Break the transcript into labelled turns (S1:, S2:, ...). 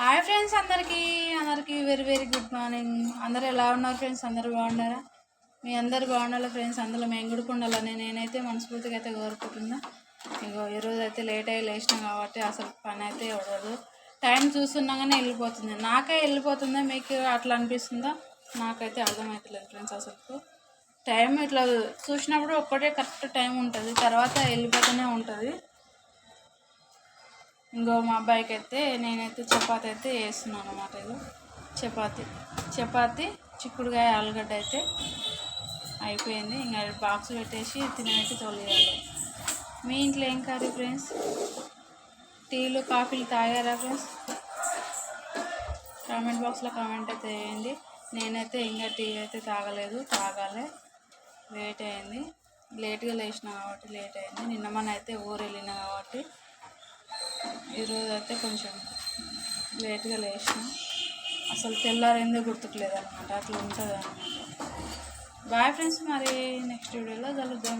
S1: Hi friends, అందరికీ very very good morning. అందరూ ఎలా ఉన్నారు ఫ్రెండ్స్? అందరూ బాగున్నారా? మీ అందరు బాగుండాలి ఫ్రెండ్స్. అందులో మేము కూడా ఉండాలని నేనైతే మనస్ఫూర్తిగా అయితే కోరుకుంటున్నా. ఇగో ఈరోజు అయితే లేట్ అయ్యి లేచినాం కాబట్టి అసలు పని అయితే ఉండదు. టైం చూస్తున్నాగానే వెళ్ళిపోతుంది. నాకే వెళ్ళిపోతుందా, మీకు అట్లా అనిపిస్తుందా? నాకైతే అర్థమవుతలేదు ఫ్రెండ్స్. అసలు టైం ఇట్లా చూసినప్పుడు ఒక్కటే కరెక్ట్ టైం ఉంటుంది, తర్వాత వెళ్ళిపోతూనే ఉంటుంది. ఇంకో మా అబ్బాయికి అయితే నేనైతే చపాతి అయితే వేస్తున్నాను అన్నమాట. ఇది చపాతి చిక్కుడుకాయ ఆలుగడ్డ అయితే అయిపోయింది. ఇంకా బాక్స్ పెట్టేసి తినైతే తోలేయాలి. మీ ఇంట్లో ఏం కర్రీ ఫ్రెండ్స్? టీలు కాఫీలు తాగారా ఫ్రెండ్స్? కామెంట్ బాక్స్లో కామెంట్ అయితే వేయండి. నేనైతే ఇంకా టీ అయితే తాగాలి. లేట్ అయింది, లేట్గా లేచిన కాబట్టి లేట్ అయింది. నిన్న మన అయితే ఊరు వెళ్ళిన కాబట్టి ఈరోజు అయితే కొంచెం లేట్గా లేచిన. అసలు తెల్లారిందే గుర్తుకులేదు అనమాట, అట్లా ఉంటుంది అనమాట. బాయ్ ఫ్రెండ్స్, మరి నెక్స్ట్ వీడియోలో కలుద్దాం.